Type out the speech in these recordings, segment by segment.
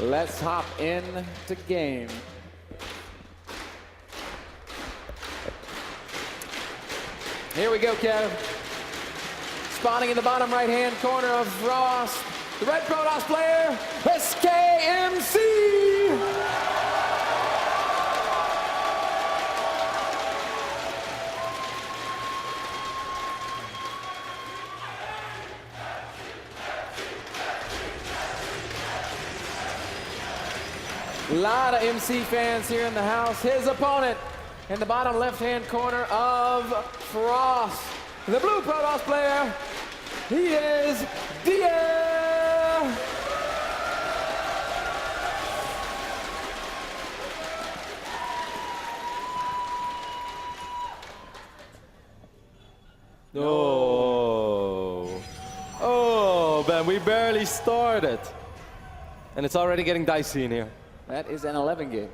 Let's hop in to game. Here we go, Kev. Spawning in the bottom right-hand corner of Frost, the red Protoss player, SKMC. A lot of MC fans here in the house. His opponent in the bottom left-hand corner of Frost, the blue Protoss player, he is Dia. Oh, man, we barely started. And it's already getting dicey in here. That is an 11 gate.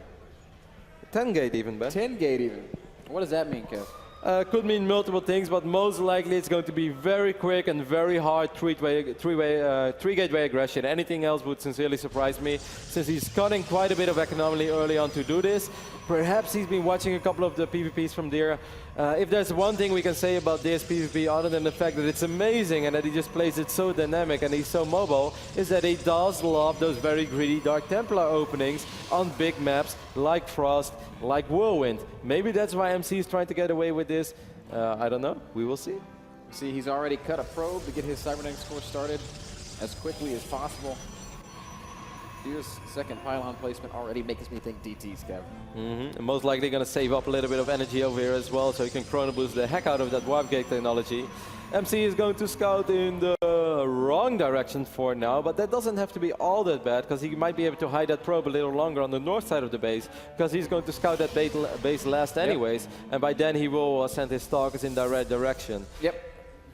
10 gate even, Ben. 10 gate even. What does that mean, Kev? Could mean multiple things, but most likely it's going to be very quick and very hard three-gateway aggression. Anything else would sincerely surprise me, since he's cutting quite a bit of economy early on to do this. Perhaps he's been watching a couple of the PvPs from there. If there's one thing we can say about this PvP, other than the fact that it's amazing and that he just plays it so dynamic and he's so mobile, is that he does love those very greedy Dark Templar openings on big maps like Frost, like Whirlwind. Maybe that's why MC is trying to get away with this. I don't know. We will see. See, he's already cut a probe to get his cybernetics core started as quickly as possible. Deer's second pylon placement already makes me think DTs, Kev. And most likely going to save up a little bit of energy over here as well, so he can chrono boost the heck out of that warp gate technology. MC is going to scout in the wrong direction for now, but that doesn't have to be all that bad, because he might be able to hide that probe a little longer on the north side of the base, because he's going to scout that base last anyways, and by then he will send his stalkers in the right direction. Yep.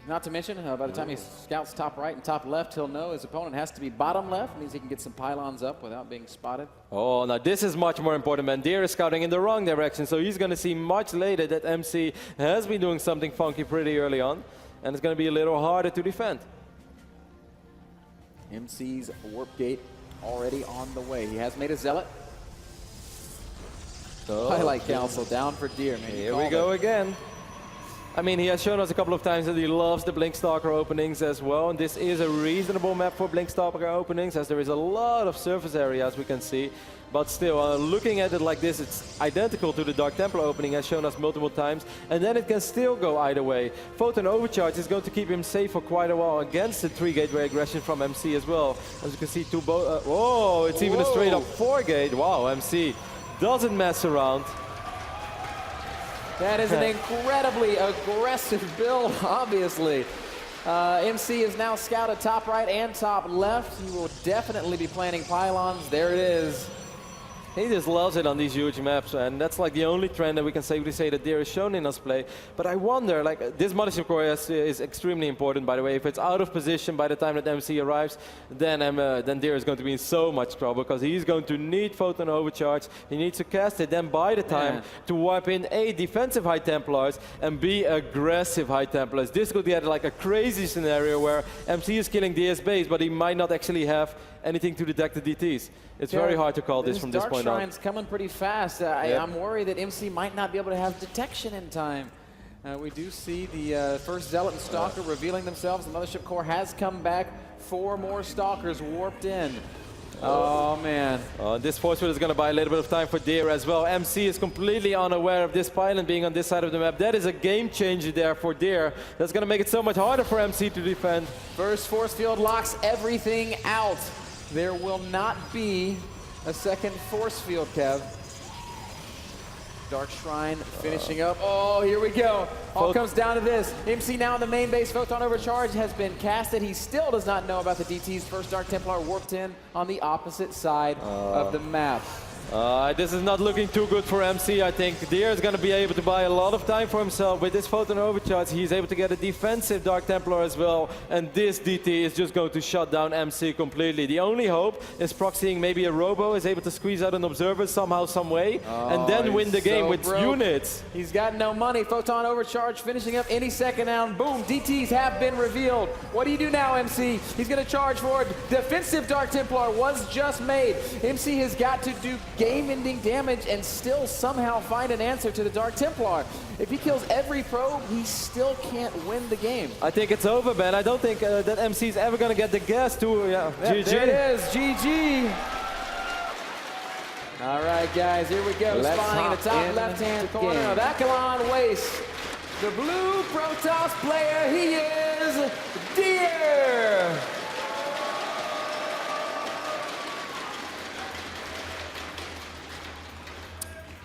Not to mention, by the time he scouts top right and top left, he'll know his opponent has to be bottom left. Means he can get some pylons up without being spotted. Oh, now this is much more important, man. Deer is scouting in the wrong direction, so he's going to see much later that MC has been doing something funky pretty early on, and it's going to be a little harder to defend. MC's warp gate already on the way. He has made a zealot. Highlight Council down for Deer, man. Here we go again. I mean, he has shown us a couple of times that he loves the Blinkstalker openings as well, and this is a reasonable map for Blinkstalker openings, as there is a lot of surface area, as we can see. But still, looking at it like this, it's identical to the Dark Templar opening, as shown us multiple times, and then it can still go either way. Photon Overcharge is going to keep him safe for quite a while against the 3-gateway aggression from MC as well. As you can see, oh, it's even a straight-up 4-gate. Wow, MC doesn't mess around. That is an incredibly aggressive build, obviously. MC is now scouted top right and top left. He will definitely be planning pylons. There it is. He just loves it on these huge maps, and that's like the only trend that we can safely say that Deer is shown in us play. But I wonder, like, this mothership core is extremely important, by the way. If it's out of position by the time that MC arrives, then Deer is going to be in so much trouble, because he's going to need Photon Overcharge. He needs to cast it, then buy the time to wipe in A, defensive High Templars, and B, aggressive High Templars. This could get like a crazy scenario where MC is killing Deer's base, but he might not actually have anything to detect the DTs. It's very hard to call this from this point on. Dark Shrine's coming pretty fast. I'm worried that MC might not be able to have detection in time. We do see the first Zealot and Stalker revealing themselves. The Mothership Core has come back. 4 more Stalkers warped in. Oh, man. This force field is going to buy a little bit of time for Deer as well. MC is completely unaware of this pylon being on this side of the map. That is a game changer there for Deer. That's going to make it so much harder for MC to defend. First force field locks everything out. There will not be a second force field, Kev. Dark Shrine finishing up. Oh, here we go. All comes down to this. MC now in the main base. Photon Overcharge has been casted. He still does not know about the DTs. First Dark Templar warped in on the opposite side of the map. This is not looking too good for MC. I think Deer is going to be able to buy a lot of time for himself. With this photon overcharge, he's able to get a defensive Dark Templar as well. And this DT is just going to shut down MC completely. The only hope is proxying maybe a Robo is able to squeeze out an Observer somehow, some way, and then win the game with units. He's got no money. Photon overcharge finishing up any second now. Boom, DTs have been revealed. What do you do now, MC? He's going to charge for it. Defensive Dark Templar was just made. MC has got to do game-ending damage and still somehow find an answer to the Dark Templar. If he kills every probe, he still can't win the game. I think it's over, Ben. I don't think that MC is ever going to get the gas to GG. There it is, GG. All right, guys, here we go. Spawning in the top left-hand corner of Echelon Waste. The blue Protoss player, he is Deer.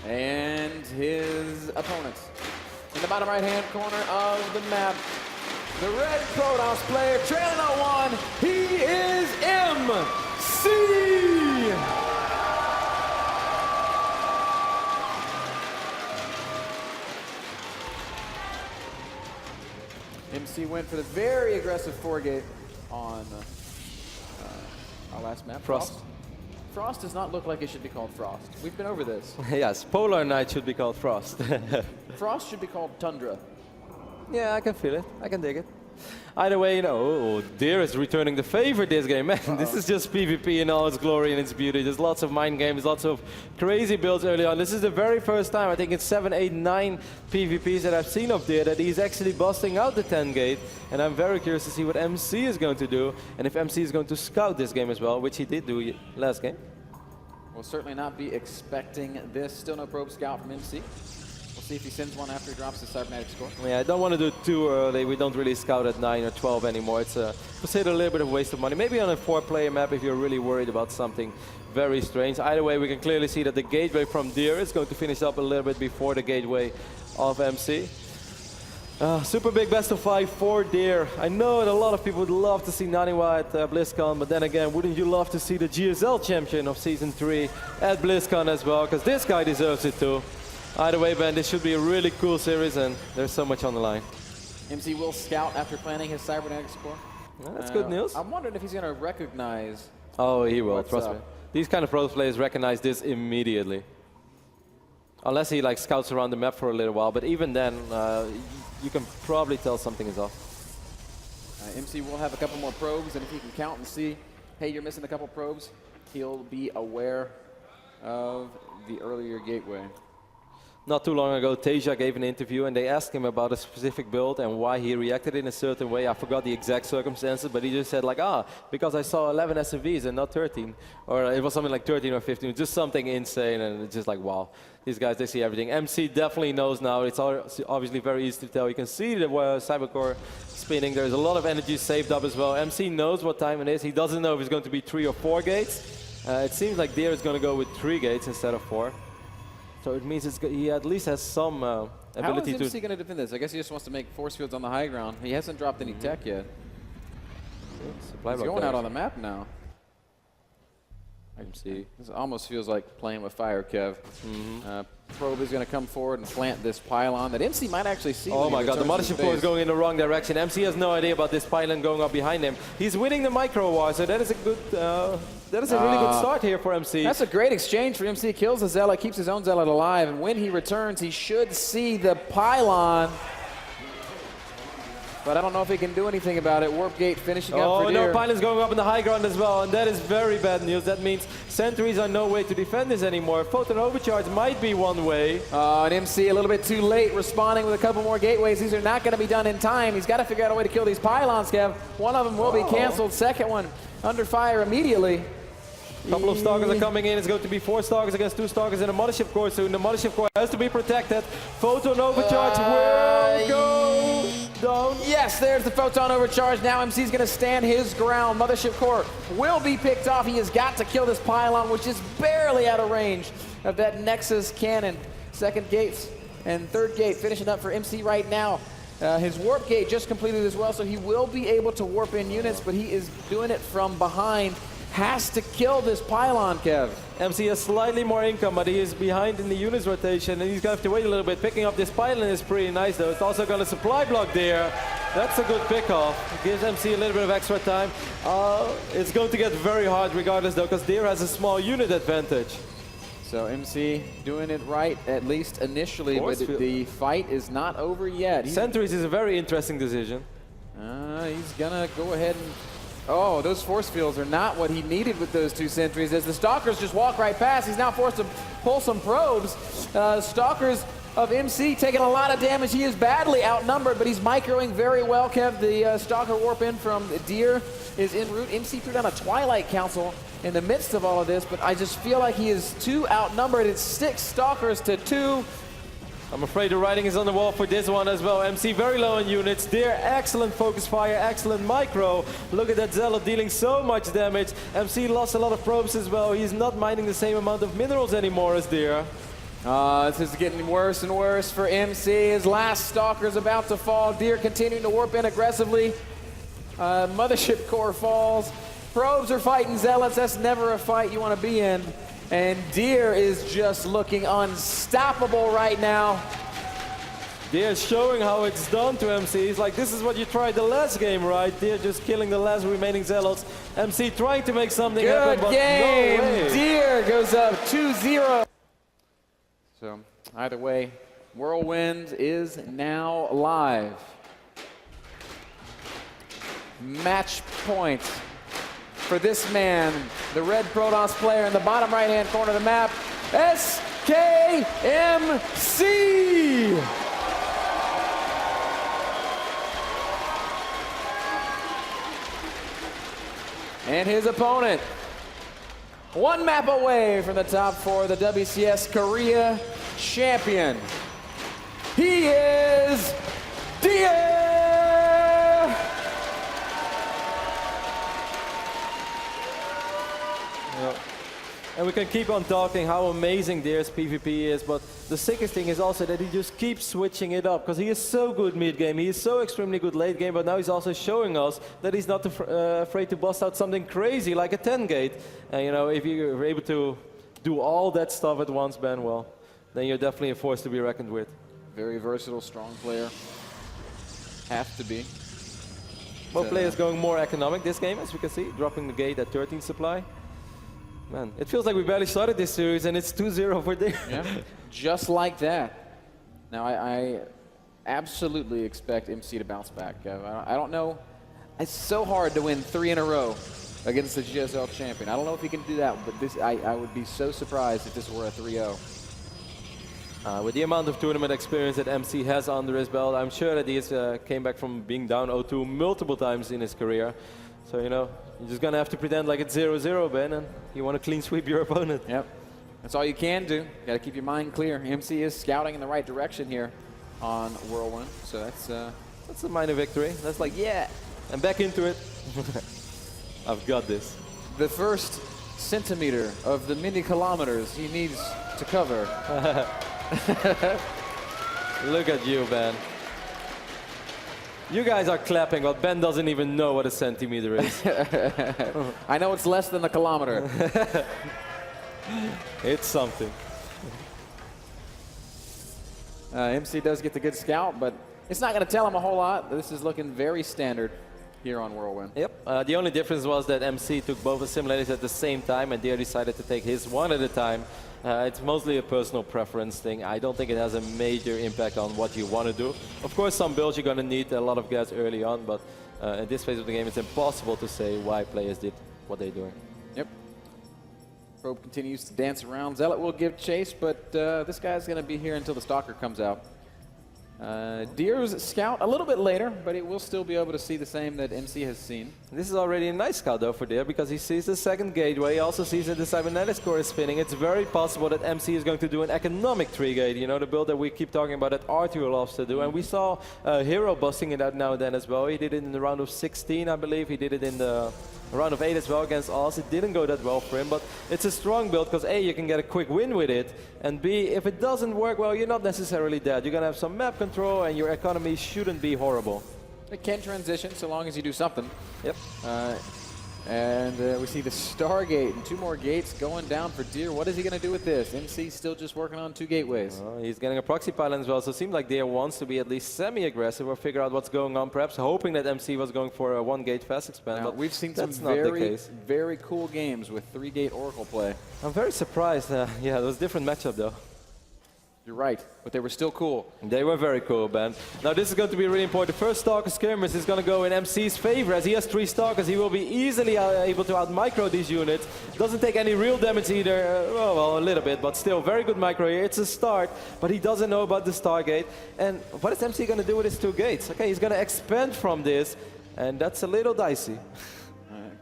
And his opponents in the bottom right-hand corner of the map. The red Protoss player, trailing 0-1, he is MC. MC went for the very aggressive 4-gate on our last map. Frost. Frost does not look like it should be called Frost. We've been over this. Yes, Polar Knight should be called Frost. Frost should be called Tundra. Yeah, I can feel it. I can dig it. Either way, you know, Deer is returning the favor this game. Man, this is just PvP in all its glory and its beauty. There's lots of mind games, lots of crazy builds early on. This is the very first time, I think it's 7, 8, 9 PvPs that I've seen of Deer that he's actually busting out the 10 gate. And I'm very curious to see what MC is going to do. And if MC is going to scout this game as well, which he did do last game. We'll certainly not be expecting this. Still no probe scout from MC. We'll see if he sends one after he drops his cybernetic score. Yeah, I don't want to do it too early. We don't really scout at 9 or 12 anymore. It's considered a little bit of a waste of money. Maybe on a 4-player map if you're really worried about something very strange. Either way, we can clearly see that the gateway from Deer is going to finish up a little bit before the gateway of MC. Super big best of 5 for Deer. I know that a lot of people would love to see Naniwa at BlizzCon, but then again, wouldn't you love to see the GSL champion of Season 3 at BlizzCon as well? Because this guy deserves it too. Either way, Ben, this should be a really cool series, and there's so much on the line. MC will scout after planning his cybernetic score. That's good news. I'm wondering if he's going to recognize. Oh, he will, trust me. These kind of pro players recognize this immediately. Unless he like scouts around the map for a little while, but even then, you can probably tell something is off. MC will have a couple more probes, and if he can count and see, hey, you're missing a couple probes, he'll be aware of the earlier gateway. Not too long ago, Teja gave an interview and they asked him about a specific build and why he reacted in a certain way. I forgot the exact circumstances, but he just said like, because I saw 11 SMVs and not 13. Or it was something like 13 or 15, just something insane, and it's just like, wow. These guys, they see everything. MC definitely knows now. It's obviously very easy to tell. You can see the Cybercore spinning. There's a lot of energy saved up as well. MC knows what time it is. He doesn't know if it's going to be 3 or 4 gates. It seems like Deer is going to go with 3 gates instead of 4. So it means he at least has some ability to... How is MC going to defend this? I guess he just wants to make force fields on the high ground. He hasn't dropped any tech yet. He's going out on the map now. MC. This almost feels like playing with fire, Kev. Probe is going to come forward and plant this pylon that MC might actually see. Oh my god, the mothership core is going in the wrong direction. MC has no idea about this pylon going up behind him. He's winning the micro war, so that is a good, that is a really good start here for MC. That's a great exchange for MC. Kills the Zealot, keeps his own Zealot alive, and when he returns, he should see the pylon. But I don't know if he can do anything about it. Warp Gate finishing up for Deer. Oh no, pylon's going up in the high ground as well, and that is very bad news. That means sentries are no way to defend this anymore. Photon overcharge might be one way. And MC a little bit too late, responding with a couple more gateways. These are not going to be done in time. He's got to figure out a way to kill these pylons, Kev. One of them will be canceled. Second one under fire immediately. A couple of Stalkers are coming in. It's going to be 4 Stalkers against 2 Stalkers in a Mothership Core soon. The Mothership Core has to be protected. Photon Overcharge will go down. Yes, there's the Photon Overcharge. Now MC's going to stand his ground. Mothership Core will be picked off. He has got to kill this pylon, which is barely out of range of that Nexus cannon. Second gates and third gate finishing up for MC right now. His warp gate just completed as well, so he will be able to warp in units, but he is doing it from behind. has to kill this pylon, Kev. MC has slightly more income, but he is behind in the units rotation, and he's going to have to wait a little bit. Picking up this pylon is pretty nice, though. It's also got a supply block there. That's a good pickoff. It gives MC a little bit of extra time. It's going to get very hard regardless, though, because Deer has a small unit advantage. So MC doing it right, at least initially, but the fight is not over yet. Sentries is a very interesting decision. He's gonna go ahead and... Oh, those force fields are not what he needed with those 2 sentries. As the Stalkers just walk right past, he's now forced to pull some probes. Stalkers of MC taking a lot of damage. He is badly outnumbered, but he's microing very well, Kev. The Stalker warp in from Deer is en route. MC threw down a Twilight Council in the midst of all of this, but I just feel like he is too outnumbered. It's 6 Stalkers to 2. I'm afraid the writing is on the wall for this one as well. MC very low in units. Deer, excellent focus fire, excellent micro. Look at that Zealot dealing so much damage. MC lost a lot of probes as well. He's not mining the same amount of minerals anymore as Deer. This is getting worse and worse for MC. His last Stalker is about to fall. Deer continuing to warp in aggressively. Mothership core falls. Probes are fighting Zealots. That's never a fight you want to be in. And Deer is just looking unstoppable right now. Deer showing how it's done to MC. He's like, this is what you tried the last game, right? Deer just killing the last remaining Zealots. MC trying to make something happen, but game. No way. Deer goes up 2-0. So either way, Whirlwind is now live. Match point for this man, the red Protoss player in the bottom right-hand corner of the map, SKMC! And his opponent, 1 map away from the top 4, the WCS Korea champion. He is Deer! And we can keep on talking how amazing Deer's PvP is, but the sickest thing is also that he just keeps switching it up, because he is so good mid-game, he is so extremely good late-game, but now he's also showing us that he's not afraid to bust out something crazy like a 10-gate. And you know, if you're able to do all that stuff at once, Ben, well, then you're definitely a force to be reckoned with. Very versatile, strong player. Have to be. Both players going more economic this game, as we can see, dropping the gate at 13 supply. Man, it feels like we barely started this series and it's 2-0 for Deer. Yeah, just like that. Now, I absolutely expect MC to bounce back. I don't know. It's so hard to win 3 in a row against the GSL champion. I don't know if he can do that, but this I would be so surprised if this were a 3-0. With the amount of tournament experience that MC has under his belt, I'm sure that he came back from being down 0-2 multiple times in his career. So, you know, you're just going to have to pretend like it's 0-0, Ben, and you want to clean sweep your opponent. Yep. That's all you can do. Got to keep your mind clear. MC is scouting in the right direction here on Whirlwind. So that's a minor victory. That's like, yeah, I'm back into it. I've got this. The first centimeter of the many kilometers he needs to cover. Look at you, Ben. You guys are clapping, but Ben doesn't even know what a centimeter is. I know it's less than a kilometer. It's something. MC does get the good scout, but it's not going to tell him a whole lot. This is looking very standard here on Whirlwind. Yep. The only difference was that MC took both assimilators at the same time, and Deer decided to take his one at a time. It's mostly a personal preference thing. I don't think it has a major impact on what you want to do. Of course, some builds you're going to need a lot of gas early on, but in this phase of the game, it's impossible to say why players did what they're doing. Yep. Probe continues to dance around. Zealot will give chase, but this guy's going to be here until the Stalker comes out. Deer's scout a little bit later, but it will still be able to see the same that MC has seen. This is already a nice scout though for Deer, because he sees the second gateway, he also sees that the cybernetics core is spinning. It's very possible that MC is going to do an economic 3-gate, you know, the build that we keep talking about that Arthur loves to do. And we saw Hero busting it out now and then as well. He did it in the round of 16, I believe. He did it in the round of 8 as well against Oz. It didn't go that well for him, but it's a strong build because A, you can get a quick win with it, and B, if it doesn't work well, you're not necessarily dead. You're going to have some map control and your economy shouldn't be horrible. It can transition so long as you do something. Yep. And we see the Stargate and 2 more gates going down for Deer. What is he going to do with this? MC still just working on 2 gateways. He's getting a proxy pylon as well, so it seems like Deer wants to be at least semi-aggressive or figure out what's going on, perhaps hoping that MC was going for a 1-gate fast expand. Now, but we've seen some very cool games with 3-gate Oracle play. I'm very surprised. Yeah, it was a different matchup though. You're right, but they were still cool. They were very cool, Ben. Now this is going to be really important. The first Stalker skirmish is going to go in MC's favor. As he has 3 Stalkers, he will be easily able to out-micro these units. Doesn't take any real damage either. Well, a little bit, but still very good micro here. It's a start, but he doesn't know about the Stargate. And what is MC going to do with his 2 gates? Okay, he's going to expand from this, and that's a little dicey.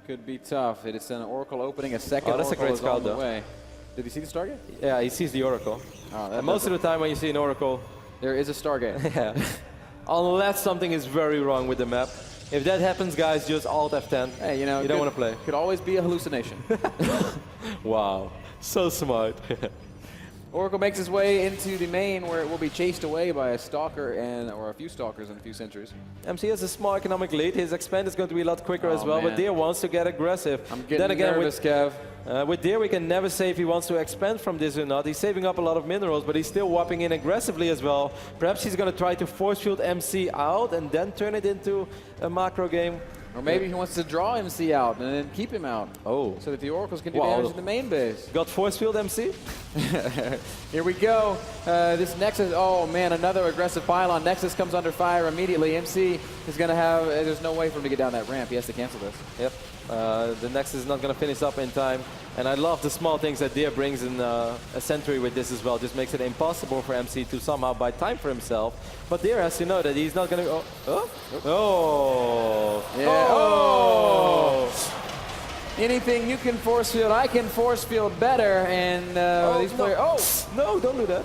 Could be tough. It is an Oracle opening. A second that's Oracle a great is scout, on the though. way. Did he see the Stargate? Yeah, he sees the Oracle. Oh, And most of the time when you see an Oracle, there is a Stargate. yeah, unless something is very wrong with the map. If that happens, guys, just Alt F10. Hey, you know, you don't want to play. Could always be a hallucination. Wow, so smart. Oracle makes his way into the main, where it will be chased away by a Stalker or a few Stalkers in a few sentries. MC has a small economic lead. His expand is going to be a lot quicker as well, man. but Deer wants to get aggressive. I'm getting nervous, Kev. With Deer, we can never say if he wants to expand from this or not. He's saving up a lot of minerals, but he's still whopping in aggressively as well. Perhaps he's going to try to force field MC out and then turn it into a macro game. Or maybe he wants to draw MC out and then keep him out. Oh. So that the Oracles can do damage in the main base. Got force field MC? Here we go. This Nexus, oh man, another aggressive pylon. Nexus comes under fire immediately. MC is going to have, there's no way for him to get down that ramp. He has to cancel this. Yep. The Nexus is not going to finish up in time. And I love the small things that Deer brings in a Sentry with this as well. Just makes it impossible for MC to somehow buy time for himself. But Deer has to know that he's not going to... Yeah. Oh! Anything you can force field, I can force field better. And these players... No, don't do that.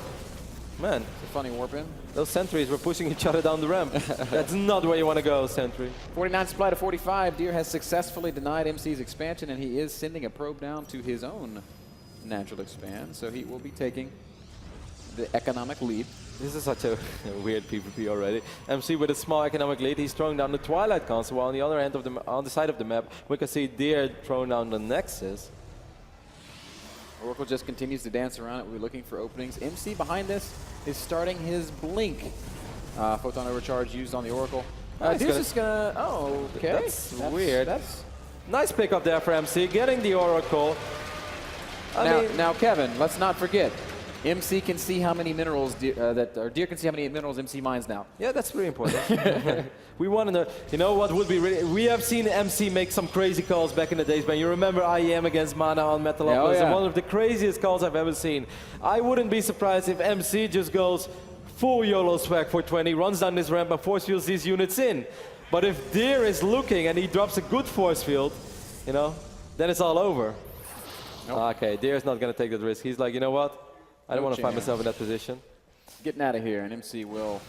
Man. It's a funny warp in. Those Sentries were pushing each other down the ramp. That's not where you want to go, Sentry. 49 supply to 45. Deer has successfully denied MC's expansion, and he is sending a probe down to his own natural expand. So he will be taking the economic lead. This is such a weird PvP already. MC with a small economic lead. He's throwing down the Twilight Console, while on the other end of on the side of the map, we can see Deer throwing down the Nexus. Oracle just continues to dance around it. We're looking for openings. MC behind this is starting his blink. Photon overcharge used on the Oracle. Deer's just gonna. Oh, okay. That's weird. That's nice pickup there for MC, getting the Oracle. Now, Kevin, let's not forget. MC can see how many minerals Deer can see how many minerals MC mines now. Yeah, that's really important. We want to know. You know what would be really? We have seen MC make some crazy calls back in the days, man. You remember IEM against Mana on Metalopolis? Yeah. One of the craziest calls I've ever seen. I wouldn't be surprised if MC just goes full YOLO swag for 20, runs down this ramp and force fields these units in. But if Deer is looking and he drops a good force field, you know, then it's all over. Nope. Okay, Deer's not going to take that risk. He's like, you know what? I don't want to find myself in that position. Getting out of here, and MC will,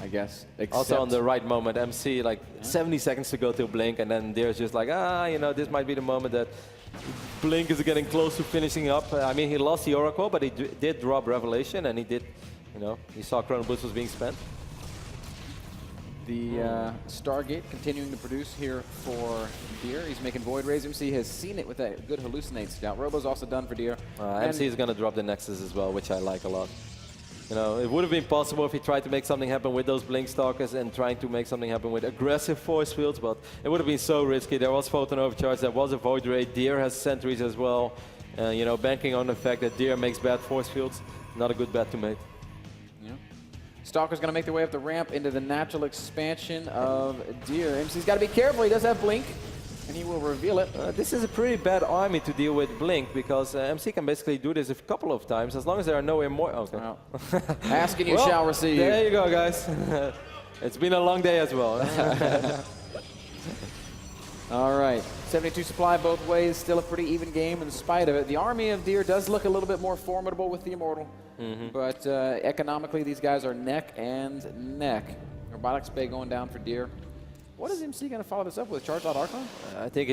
I guess, accept. Also on the right moment, MC, like 70 seconds to go till Blink, and then Deer's just like, you know, this might be the moment that Blink is getting close to finishing up. I mean, he lost the Oracle, but he did drop Revelation, and he did, you know, he saw Chrono Boost was being spent. The Stargate continuing to produce here for Deer. He's making Void Rays. MC has seen it with that good Hallucinate Scout. Robo's also done for Deer. MC is going to drop the Nexus as well, which I like a lot. You know, it would have been possible if he tried to make something happen with those Blink Stalkers and trying to make something happen with aggressive force fields, but it would have been so risky. There was Photon Overcharge, there was a Void Ray. Deer has Sentries as well. You know, banking on the fact that Deer makes bad force fields, not a good bet to make. Stalker's going to make their way up the ramp into the natural expansion of Deer. MC's got to be careful. He does have Blink, and he will reveal it. This is a pretty bad army to deal with Blink, because MC can basically do this a couple of times, as long as there are no immortal... Okay. Wow. Asking you shall receive. There you go, guys. It's been a long day as well. All right. 72 supply both ways. Still a pretty even game in spite of it. The army of Deer does look a little bit more formidable with the Immortal. But economically, these guys are neck and neck. Robotics Bay going down for Deer. What is MC going to follow this up with? Charge out Archon? I think,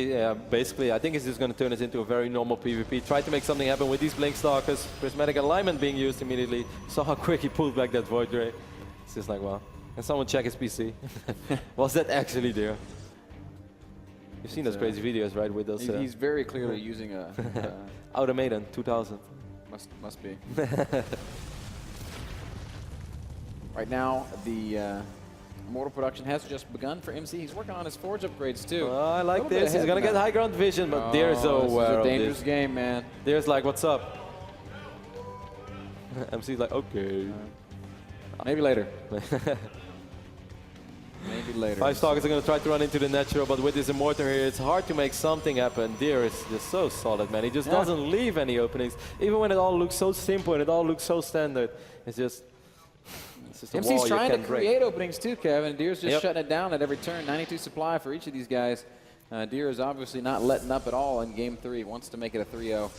basically, I think he's just going to turn this into a very normal PvP. Try to make something happen with these Blink Stalkers. Prismatic Alignment being used immediately. Saw how quick he pulled back that Void Ray. It's just like, wow. Can someone check his PC? Was that actually there? You've seen those crazy videos, right, with those... He's very clearly using a... Automaton 2000. Must be. Right now, the Immortal production has just begun for MC. He's working on his Forge upgrades, too. I like this. He's going to get high ground vision, but Deer's so aware of this. This is a dangerous game, man. Deer's like, what's up? MC's like, okay. Maybe later. Maybe later. 5 Stalkers are going to try to run into the natural, but with this Immortal here, it's hard to make something happen. Deer is just so solid, man. He just doesn't leave any openings. Even when it all looks so simple and it all looks so standard, it's just a MC's wall trying you to can't create break. openings too, Kevin. Deer's just shutting it down at every turn. 92 supply for each of these guys. Deer is obviously not letting up at all in game 3. Wants to make it a 3-0.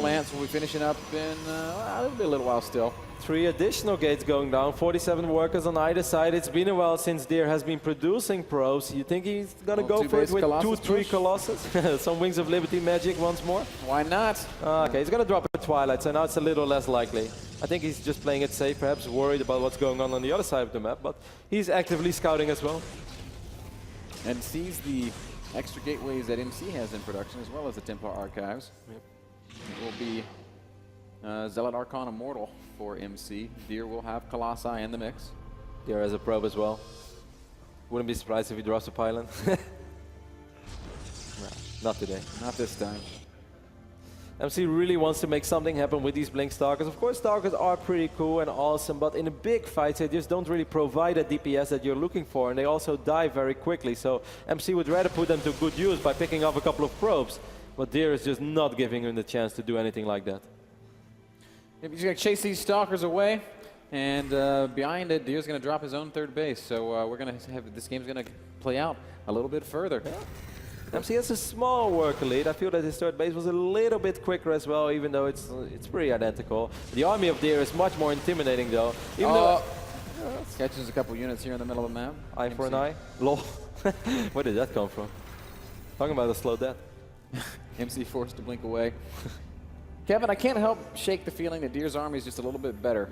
Lance will be finishing up in it'll be a little while still. 3 additional gates going down, 47 workers on either side. It's been a while since Deer has been producing probes. You think he's going to go for it with 2-3 Colossus? Some Wings of Liberty magic once more? Why not? Okay, he's going to drop a Twilight, so now it's a little less likely. I think he's just playing it safe, perhaps worried about what's going on the other side of the map, but he's actively scouting as well. And sees the extra gateways that MC has in production, as well as the Templar Archives. Yep. It will be Zealot Archon Immortal for MC. Deer will have Colossi in the mix. Deer has a probe as well. Wouldn't be surprised if he drops a pylon. Nah, not today. Not this time. MC really wants to make something happen with these Blink Stalkers. Of course, Stalkers are pretty cool and awesome, but in a big fight, they just don't really provide a DPS that you're looking for, and they also die very quickly. So MC would rather put them to good use by picking up a couple of probes, but Deer is just not giving him the chance to do anything like that. He's going to chase these Stalkers away, and behind it, Deer's going to drop his own third base. So we're going to have this game's going to play out a little bit further. Yeah. MC has a small worker lead. I feel that his third base was a little bit quicker as well, even though it's pretty identical. The army of Deer is much more intimidating, though. Even though catches a couple units here in the middle of the map. Eye for an eye. Lol. Where did that come from? Talking about a slow death. MC forced to blink away. Kevin, I can't help shake the feeling that Deer's army is just a little bit better.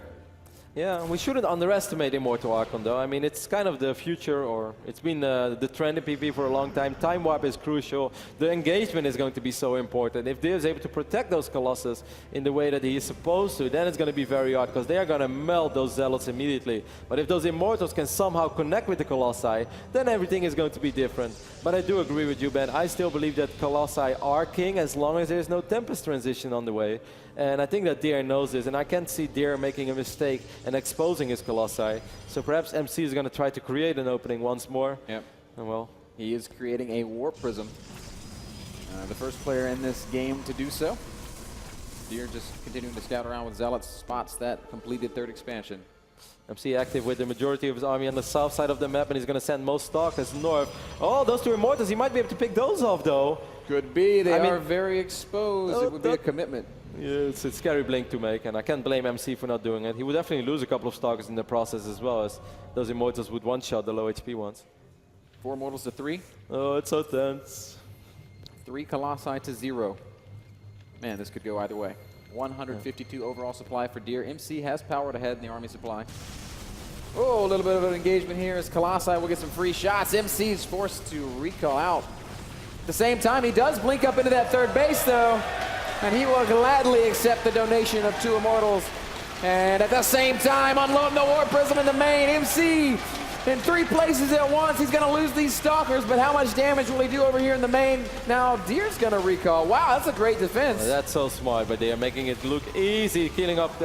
Yeah, we shouldn't underestimate Immortal Archon, though. I mean, it's kind of the future, or it's been the trend in PvP for a long time. Time Warp is crucial. The engagement is going to be so important. If Deer is able to protect those Colossus in the way that he is supposed to, then it's going to be very hard, because they are going to melt those Zealots immediately. But if those Immortals can somehow connect with the Colossi, then everything is going to be different. But I do agree with you, Ben. I still believe that Colossi are king as long as there's no Tempest transition on the way. And I think that Deer knows this, and I can't see Deer making a mistake and exposing his Colossi. So perhaps MC is going to try to create an opening once more. Yep. And well, he is creating a Warp Prism. The first player in this game to do so. Deer just continuing to scout around with Zealots, spots that completed third expansion. MC active with the majority of his army on the south side of the map, and he's going to send most Stalkers north. Oh, those 2 Immortals, he might be able to pick those off, though. Could be. They are very exposed. It would be a commitment. Yeah, it's a scary blink to make, and I can't blame MC for not doing it. He would definitely lose a couple of Stalkers in the process as well, as those Immortals would one-shot the low HP ones. 4 Immortals to 3. Oh, it's so tense. 3 Colossi to 0. Man, this could go either way. 152 overall supply for Deer. MC has powered ahead in the army supply. Oh, a little bit of an engagement here as Colossi will get some free shots. MC is forced to recall out. At the same time, he does blink up into that third base, though. And he will gladly accept the donation of 2 Immortals. And at the same time, unloading the Warp Prism in the main. MC in 3 places at once. He's going to lose these Stalkers, but how much damage will he do over here in the main? Now, Deer's going to recall. Wow, that's a great defense. That's so smart, but they are making it look easy, cleaning up